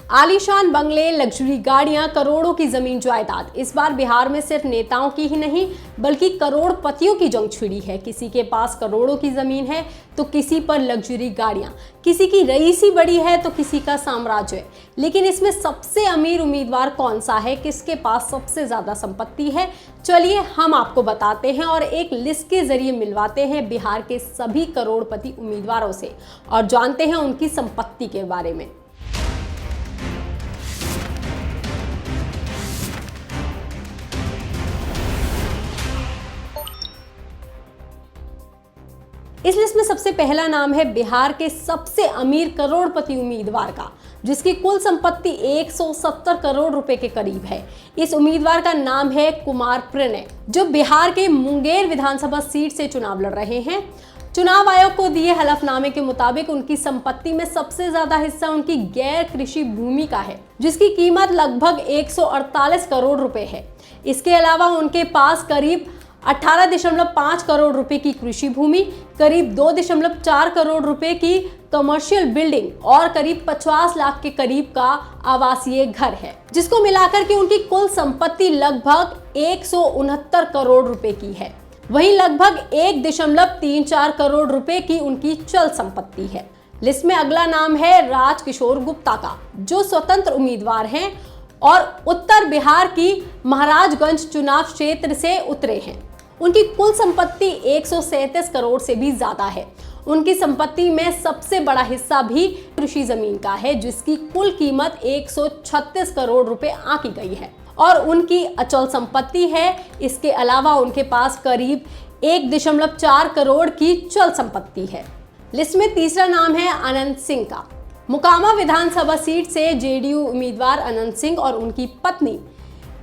आलीशान बंगले, लग्जरी गाड़ियां, करोड़ों की जमीन जायदाद। इस बार बिहार में सिर्फ नेताओं की ही नहीं बल्कि करोड़पतियों की जंग छिड़ी है। किसी के पास करोड़ों की जमीन है तो किसी पर लग्जरी गाड़ियां, किसी की रईसी बड़ी है तो किसी का साम्राज्य है। लेकिन इसमें सबसे अमीर उम्मीदवार कौन सा है, किसके पास सबसे ज्यादा संपत्ति है? चलिए हम आपको बताते हैं और एक लिस्ट के जरिए मिलवाते हैं बिहार के सभी करोड़पति उम्मीदवारों से और जानते हैं उनकी संपत्ति के बारे में। इस लिस्ट में सबसे पहला नाम है बिहार के सबसे अमीर करोड़पति उम्मीदवार का, जिसकी कुल संपत्ति 170 करोड़ रुपए के करीब है। इस उम्मीदवार का नाम है कुमार प्रणय, जो बिहार के मुंगेर विधानसभा सीट से चुनाव लड़ रहे हैं। चुनाव आयोग को दिए हलफनामे के मुताबिक उनकी संपत्ति में सबसे ज्यादा हिस्सा उनकी गैर कृषि भूमि का है, जिसकी कीमत लगभग 148 करोड़ रुपए है। इसके अलावा उनके पास करीब 18.5 करोड़ रुपए की कृषि भूमि, करीब 2.4 करोड़ रुपए की कमर्शियल बिल्डिंग और करीब 50 लाख के करीब का आवासीय घर है, जिसको मिलाकर के उनकी कुल संपत्ति लगभग 169 करोड़ रुपए की है। वहीं लगभग 1.34 करोड़ रुपए की उनकी चल संपत्ति है। लिस्ट में अगला नाम है राजकिशोर गुप्ता का, जो स्वतंत्र उम्मीदवार हैं और उत्तर बिहार की महाराजगंज चुनाव क्षेत्र से उतरे हैं। उनकी कुल संपत्ति 137 करोड़ से भी ज्यादा है। उनकी संपत्ति में सबसे बड़ा हिस्सा भी कृषि जमीन का है, जिसकी कुल कीमत 136 करोड़ रुपए आंकी गई है और उनकी अचल संपत्ति है। इसके अलावा उनके पास करीब 1.4 करोड़ की चल संपत्ति है। लिस्ट में तीसरा नाम है अनंत सिंह का। मोकामा विधानसभा सीट से जेडीयू उम्मीदवार अनंत सिंह और उनकी पत्नी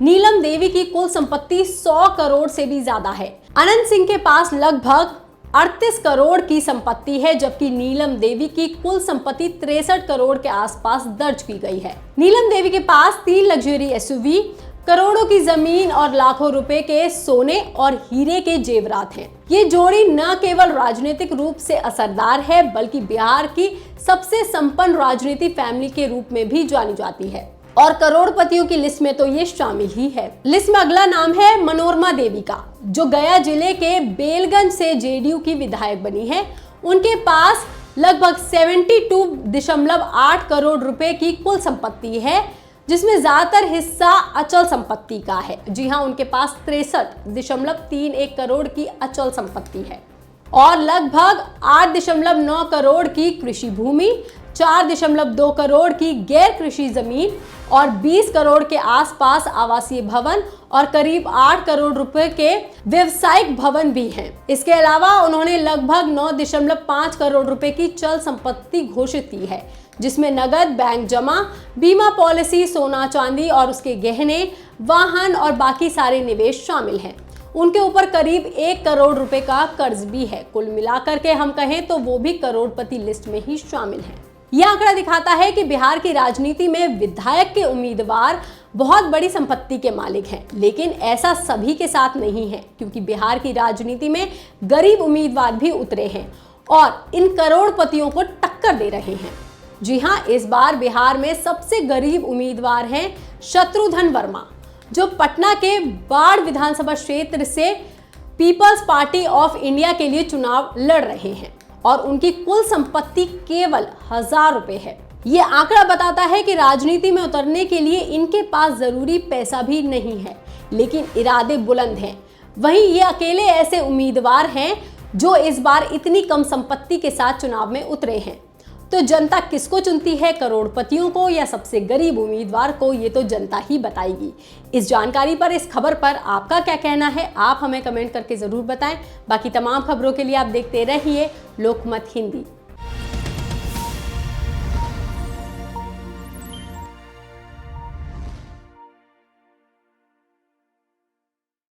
नीलम देवी की कुल संपत्ति 100 करोड़ से भी ज्यादा है। अनंत सिंह के पास लगभग 38 करोड़ की संपत्ति है, जबकि नीलम देवी की कुल संपत्ति 63 करोड़ के आसपास दर्ज की गई है। नीलम देवी के पास 3 लग्जरी एसयूवी, करोड़ों की जमीन और लाखों रुपए के सोने और हीरे के जेवरात हैं। ये जोड़ी न केवल राजनीतिक रूप से असरदार है बल्कि बिहार की सबसे संपन्न राजनीति फैमिली के रूप में भी जानी जाती है और करोड़पतियों की लिस्ट में तो ये शामिल ही है। लिस्ट में अगला नाम है मनोरमा देवी का, जो गया जिले के बेलगंज से जेडीयू की विधायक बनी है। उनके पास लगभग 72.8 करोड़ रुपए की कुल संपत्ति है, जिसमें ज्यादातर हिस्सा अचल संपत्ति का है। जी हाँ, उनके पास 63.31 करोड़ की अचल संपत्ति है और लगभग 8.9 करोड़ की कृषि भूमि, 4.2 करोड़ की गैर कृषि जमीन और 20 करोड़ के आसपास आवासीय भवन और करीब 8 करोड़ रुपए के व्यवसायिक भवन भी हैं। इसके अलावा उन्होंने लगभग 9.5 करोड़ रुपए की चल संपत्ति घोषित की है, जिसमें नगद, बैंक जमा, बीमा पॉलिसी, सोना चांदी और उसके गहने, वाहन और बाकी सारे निवेश शामिल हैं। उनके ऊपर करीब 1 करोड़ रुपए का कर्ज भी है। कुल मिलाकर के हम कहें तो वो भी करोड़पति लिस्ट में ही शामिल हैं। यह आंकड़ा दिखाता है कि बिहार की राजनीति में विधायक के उम्मीदवार बहुत बड़ी संपत्ति के मालिक हैं, लेकिन ऐसा सभी के साथ नहीं है, क्योंकि बिहार की राजनीति में गरीब उम्मीदवार भी उतरे हैं और इन करोड़पतियों को टक्कर दे रहे हैं। जी हाँ, इस बार बिहार में सबसे गरीब उम्मीदवार हैं शत्रुघ्न वर्मा, जो पटना के बाढ़ विधानसभा क्षेत्र से पीपल्स पार्टी ऑफ इंडिया के लिए चुनाव लड़ रहे हैं और उनकी कुल संपत्ति केवल 1000 रुपए है। ये आंकड़ा बताता है कि राजनीति में उतरने के लिए इनके पास जरूरी पैसा भी नहीं है, लेकिन इरादे बुलंद हैं। वहीं ये अकेले ऐसे उम्मीदवार हैं जो इस बार इतनी कम संपत्ति के साथ चुनाव में उतरे हैं। तो जनता किसको चुनती है, करोड़पतियों को या सबसे गरीब उम्मीदवार को, ये तो जनता ही बताएगी। इस जानकारी पर, इस खबर पर आपका क्या कहना है, आप हमें कमेंट करके जरूर बताएं। बाकी तमाम खबरों के लिए आप देखते रहिए लोकमत हिंदी।